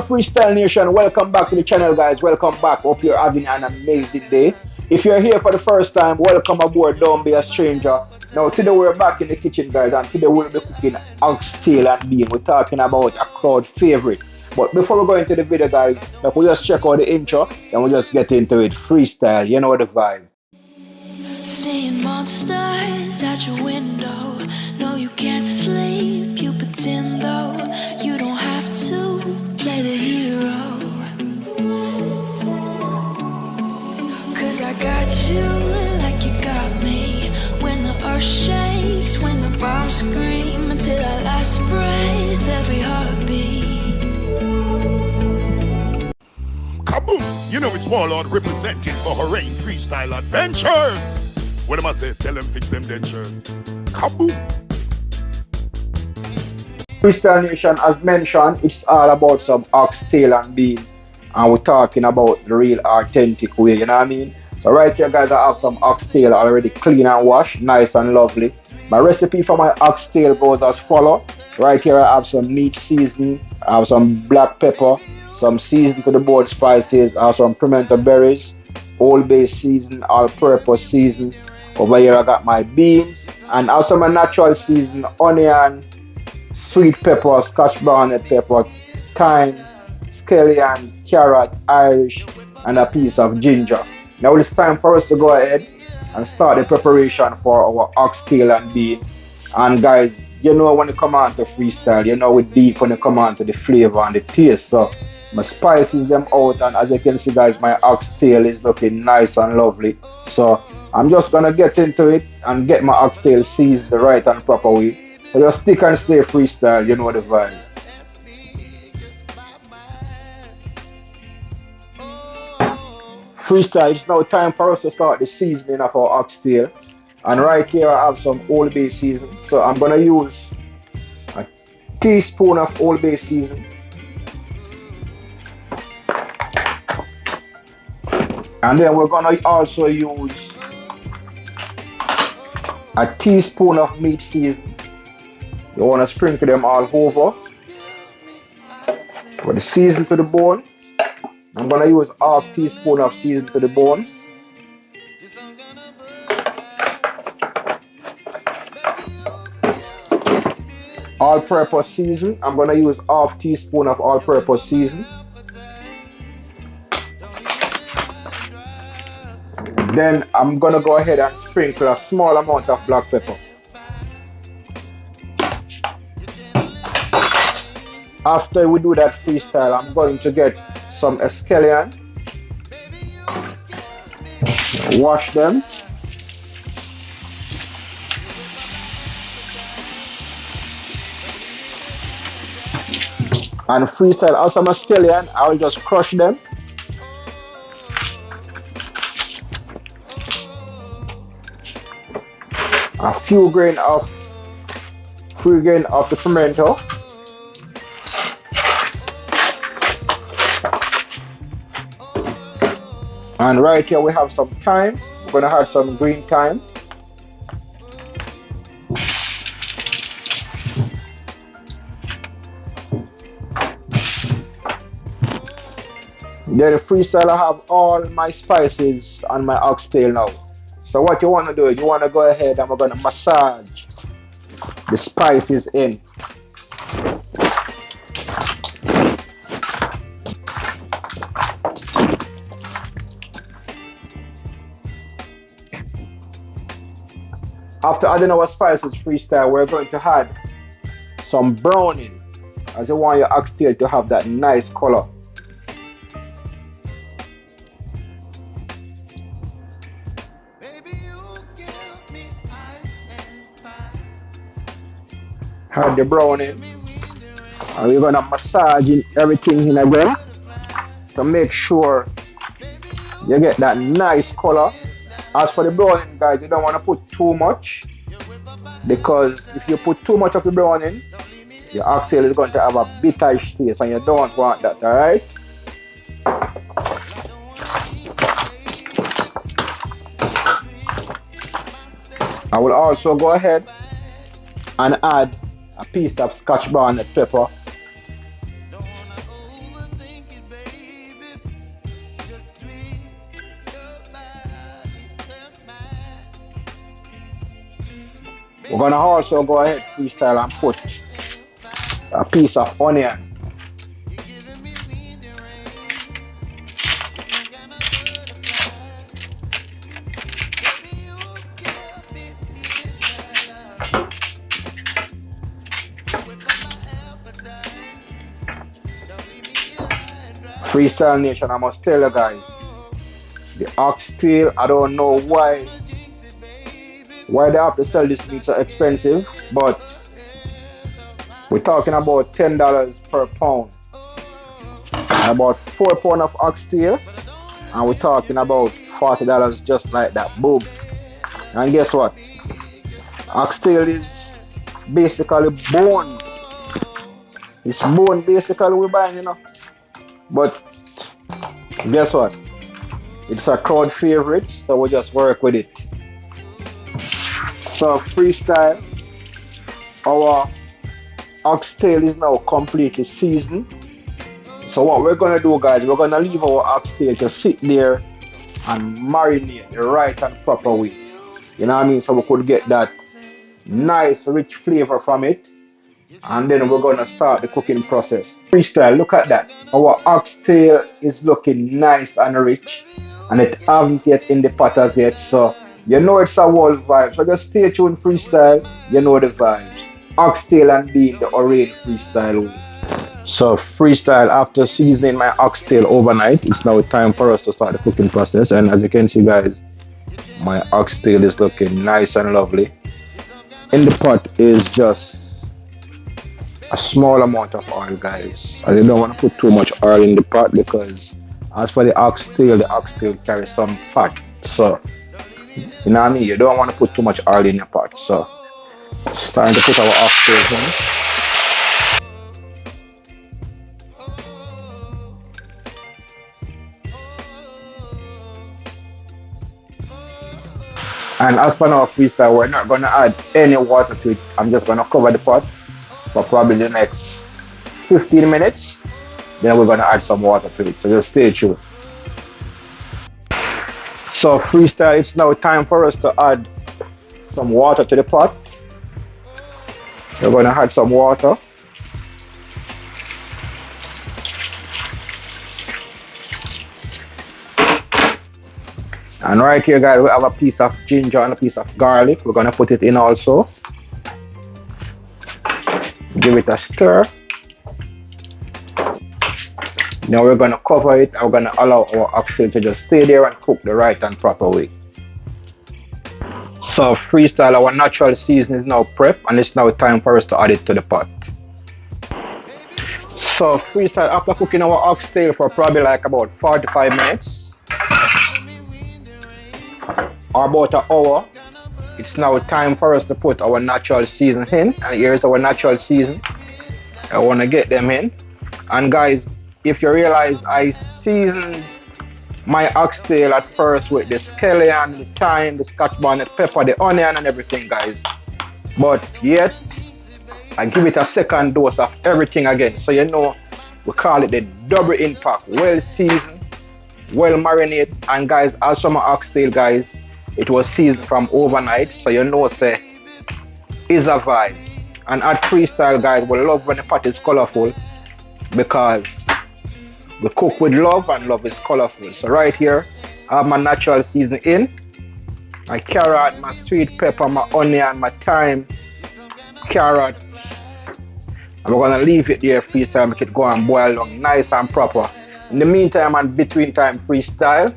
Freestyle Nation, welcome back to the channel, guys. Welcome back. Hope you're having an amazing day. If you're here for the first time, welcome aboard. Don't be a stranger. Now, today we're back in the kitchen, guys, and today we'll be cooking oxtail and bean. We're talking about a crowd favorite. But before we go into the video, guys, if we just check out the intro, then we'll just get into it. Freestyle, you know the vibe. Seeing monsters at your window. No, you can't sleep, you pretend though. You don't have to play the hero. Cause I got you like you got me. When the earth shakes, when the bombs scream. Until our last breath, every heartbeat. Kaboom! You know it's Warlord representing for Hurrain Freestyle Adventures! What am I say? Tell them fix them dentures. Kaboom! Freestyle Nation, as mentioned, it's all about some oxtail and bean. And we're talking about the real authentic way, you know what I mean? So right here, guys, I have some oxtail already clean and washed, nice and lovely. My recipe for my oxtail goes as follow. Right here I have some meat seasoning, I have some black pepper, some seasoning to the board spices, I have some pimento berries, old bay season, all-purpose season. Over here I got my beans and also my natural season, onion, sweet pepper, scotch bonnet pepper, thyme, scallion, carrot, Irish, and a piece of ginger. Now it's time for us to go ahead and start the preparation for our oxtail and bean. And guys, you know when you come on to freestyle, you know we deep when you come on to the flavor and the taste. So my spices them out, and as you can see, guys, my oxtail is looking nice and lovely. So I'm just gonna get into it and get my oxtail seasoned the right and proper way. So just stick and stay freestyle, you know the vibe. Freestyle, it's now time for us to start the seasoning of our oxtail. And right here I have some Old Bay season. So I'm gonna use a teaspoon of Old Bay season. And then we're gonna also use a teaspoon of meat season. You wanna sprinkle them all over. For the season to the bone, I'm gonna use half teaspoon of season to the bone. All-purpose season, I'm gonna use half teaspoon of all-purpose season. Then I'm gonna go ahead and sprinkle a small amount of black pepper. After we do that freestyle, I'm going to get some scallion, wash them, and freestyle also my scallion. I will just crush them. A few grain of the pimento. And right here we have some thyme. We're gonna add some green thyme. Then the freestyle, I have all my spices on my oxtail now. So what you wanna do is you wanna go ahead and we're gonna massage the spices in. After adding our spices freestyle, we're going to add some browning, as you want your oxtail to have that nice color. Add the browning, and we're gonna massage in everything in again to make sure you get that nice color. As for the browning, guys, you don't want to put too much, because if you put too much of the browning, your oxtail is going to have a bitterish taste and you don't want that, alright? I will also go ahead and add a piece of scotch bonnet pepper. We're gonna also go ahead freestyle and put a piece of onion. Freestyle Nation, I must tell you guys, the oxtail, I don't know why they have to sell this meat so expensive, but we're talking about $10 per pound. And about 4 pounds of oxtail, and we're talking about $40 just like that. Boom. And guess what? Oxtail is basically bone. It's bone basically we're buying, you know. But guess what? It's a crowd favorite, so we just work with it. So freestyle, our oxtail is now completely seasoned. So what we're gonna do, guys, we're gonna leave our oxtail to sit there and marinate the right and proper way. You know what I mean? So we could get that nice rich flavor from it. And then we're gonna start the cooking process. Freestyle, look at that. Our oxtail is looking nice and rich, and it haven't yet in the pot as yet, so you know it's a whole vibe. So just stay tuned, freestyle, you know the vibes. Oxtail and bean the orange freestyle way. So freestyle, after seasoning my oxtail overnight, it's now time for us to start the cooking process. And as you can see, guys, my oxtail is looking nice and lovely. In the pot is just a small amount of oil, guys. I don't want to put too much oil in the pot because as for the oxtail carries some fat. So, you know what I mean? You don't want to put too much oil in your pot. So, it's time to put our oxtail in. And as for now, freestyle, we're not going to add any water to it. I'm just going to cover the pot for probably the next 15 minutes. Then we're going to add some water to it. So just stay tuned. So freestyle, it's now time for us to add some water to the pot. We're going to add some water. And right here, guys, we have a piece of ginger and a piece of garlic. We're going to put it in also. Give it a stir. Now we're going to cover it and we're going to allow our oxtail to just stay there and cook the right and proper way. So freestyle, our natural seasoning is now prepped, and it's now time for us to add it to the pot. So freestyle, after cooking our oxtail for probably like about 45 minutes or about an hour, it's now time for us to put our natural season in. And here's our natural season. I want to get them in. And guys, if you realize, I seasoned my oxtail at first with the scallion, the thyme, the scotch bonnet pepper, the onion and everything, guys. But yet, I give it a second dose of everything again. So you know, we call it the double impact. Well seasoned, well marinated. And guys, also my oxtail, guys, it was seasoned from overnight. So you know, say, it's a vibe. And at freestyle, guys, we love when the pot is colorful because we cook with love and love is colorful. So right here, I have my natural season in. My carrot, my sweet pepper, my onion, my thyme, carrot. And we're gonna leave it there freestyle, make it go and boil long, nice and proper. In the meantime and between time freestyle,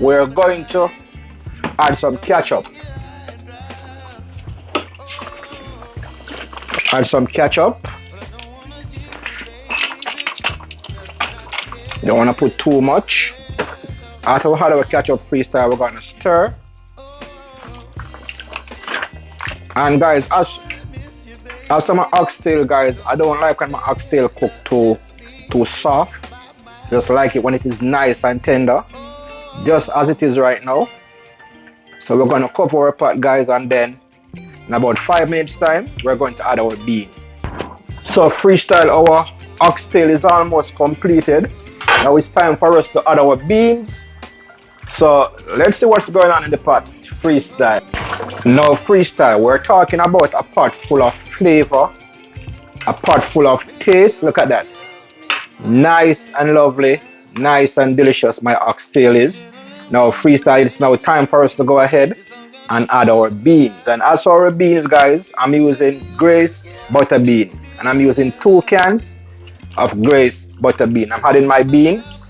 we're going to add some ketchup. Add some ketchup. You don't want to put too much. After we add our ketchup freestyle, we're going to stir. And guys, as my oxtail, guys, I don't like when my oxtail cook too soft. Just like it when it is nice and tender, just as it is right now. So we're going to cover our pot, guys, and then In about 5 minutes time, we're going to add our beans. So freestyle, our oxtail is almost completed. Now it's time for us to add our beans. So let's see what's going on in the pot. Freestyle. Now freestyle, we're talking about a pot full of flavor, a pot full of taste. Look at that. Nice and lovely, nice and delicious my oxtail is. Now freestyle, it's now time for us to go ahead and add our beans. And as for our beans, guys, I'm using Grace butter bean, and I'm using 2 cans of Grace butter bean. I'm adding my beans.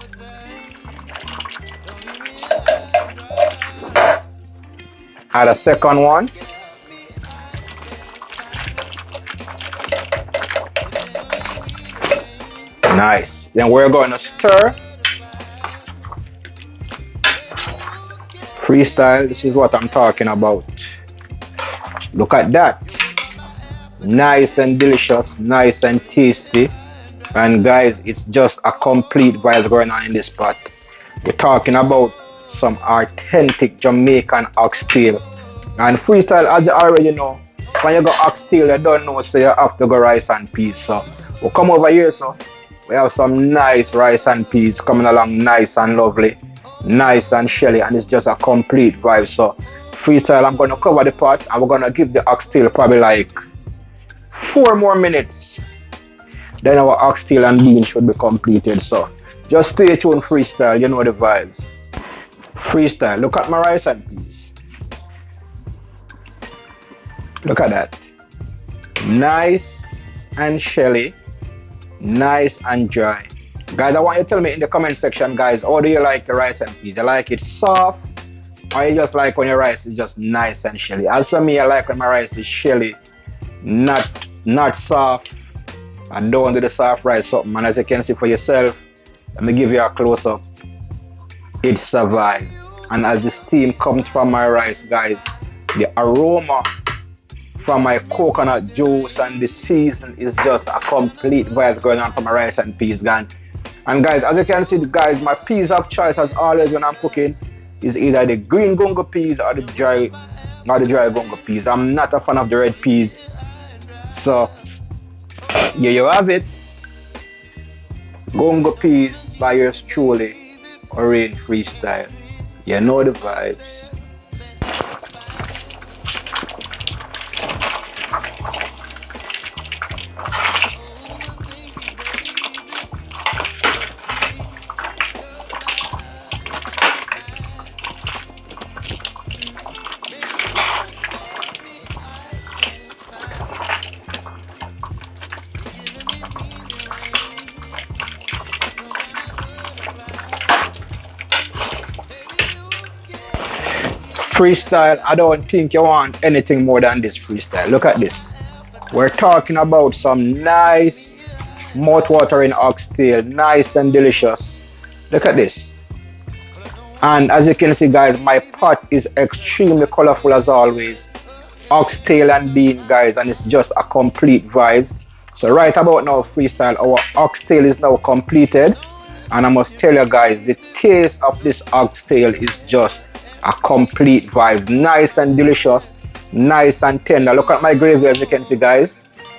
Add a second one. Nice. Then we're going to stir. Freestyle, this is what I'm talking about. Look at that. Nice and delicious, nice and tasty. And guys, it's just a complete vibe going on in this pot. We're talking about some authentic Jamaican oxtail. And freestyle, as you already know, when you go oxtail, you don't know, so you have to go rice and peas. So we'll come over here, so we have some nice rice and peas coming along, nice and lovely, nice and shelly, and it's just a complete vibe. So freestyle, I'm going to cover the pot, and we're going to give the oxtail probably like 4 more minutes. Then our oxtail and beans should be completed. So just stay tuned, freestyle, you know the vibes. Freestyle, look at my rice and peas. Look at that. Nice and shelly, nice and dry. Guys, I want you to tell me in the comment section, guys, how do you like your rice and peas? You like it soft, or you just like when your rice is just nice and shelly? As for me, I like when my rice is shelly, not soft. I don't want to do the soft rice up, man. As you can see for yourself, let me give you a close up. It survives. And as the steam comes from my rice, guys, the aroma from my coconut juice and the season is just a complete vibe going on for my rice and peas, gang. And guys, as you can see, guys, my peas of choice as always when I'm cooking is either the green gungo peas or the dry gungo peas. I'm not a fan of the red peas. So here you have it. Gungo peas by yours truly, Rain Freestyle. You know the vibes. Freestyle, I don't think you want anything more than this freestyle. Look at this. We're talking about some nice mouth-watering oxtail, nice and delicious. Look at this. And as you can see, guys, my pot is extremely colorful as always. Oxtail and bean, guys, and it's just a complete vibe. So right about now, freestyle, our oxtail is now completed. And I must tell you guys, the taste of this oxtail is just a complete vibe. Nice and delicious, nice and tender. Look at my gravy, as you can see, guys.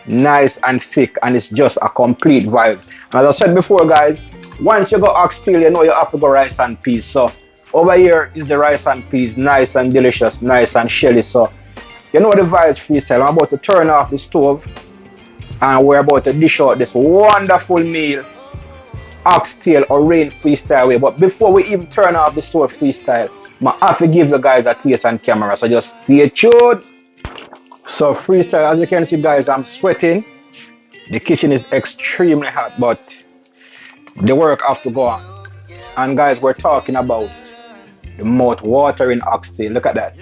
Nice and thick, and it's just a complete vibe. And as I said before, guys, once you go oxtail, you know you have to go rice and peas. So over here is the rice and peas, nice and delicious, nice and shelly. So you know the vibes, freestyle. I'm about to turn off the stove, and we're about to dish out this wonderful meal, oxtail or Rain Freestyle way. But before we even turn off the stove, freestyle, I have to give you guys a taste on camera, so just stay tuned. So freestyle, as you can see, guys, I'm sweating. The kitchen is extremely hot, but the work have to go on. And guys, we're talking about the mouth-watering oxtail. Look at that.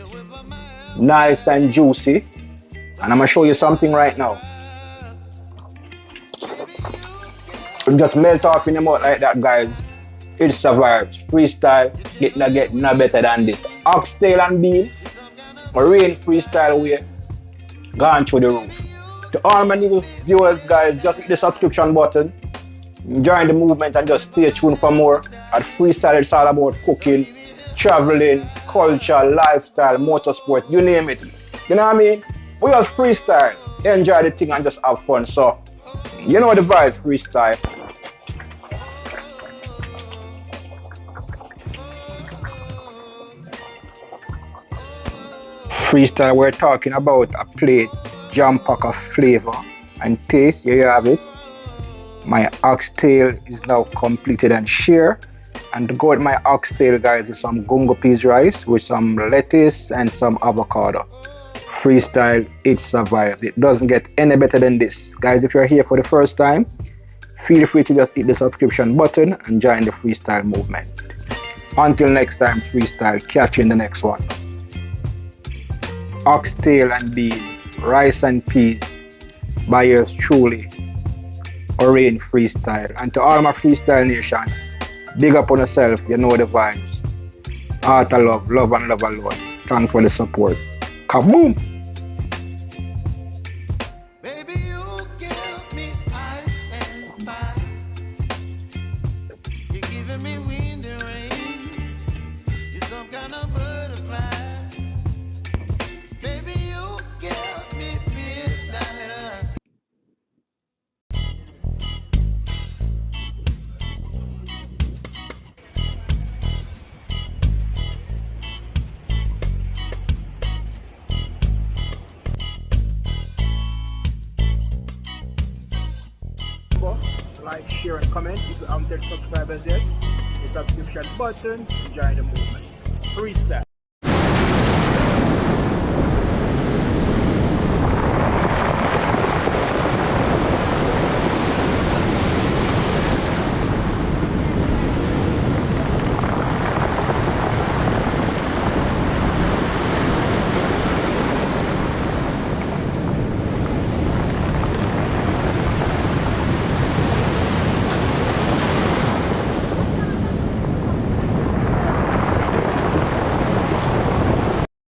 Nice and juicy. And I'm gonna show you something right now. Just melt off in your mouth like that, guys. It survives. Freestyle, get no better than this. Oxtail and bean, Rain Freestyle way, gone through the roof. To all my new viewers, guys, just hit the subscription button, join the movement, and just stay tuned for more. At Freestyle, it's all about cooking, traveling, culture, lifestyle, motorsport, you name it. You know what I mean? We just freestyle, enjoy the thing and just have fun. So, you know the vibe, freestyle. Freestyle, we're talking about a plate jam pack of flavor and taste. Here you have it. My oxtail is now completed and shared. And to go with my oxtail, guys, is some gungo peas rice with some lettuce and some avocado. Freestyle, it survives. It doesn't get any better than this. Guys, if you're here for the first time, feel free to just hit the subscription button and join the freestyle movement. Until next time, freestyle, catch you in the next one. Oxtail and bean, rice and peas, by yours truly, Orain Freestyle. And to all my freestyle nation, big up on yourself, you know the vibes. Heart of love, love and love alone. Thanks for the support. Kaboom! Baby, you give me ice and fire. You're giving me wind and rain. You're some kind of butterfly. Baby, you give me midnight. Like, share, and comment. If you haven't yet subscribed as yet, the subscription button, join the movement. Freestyle.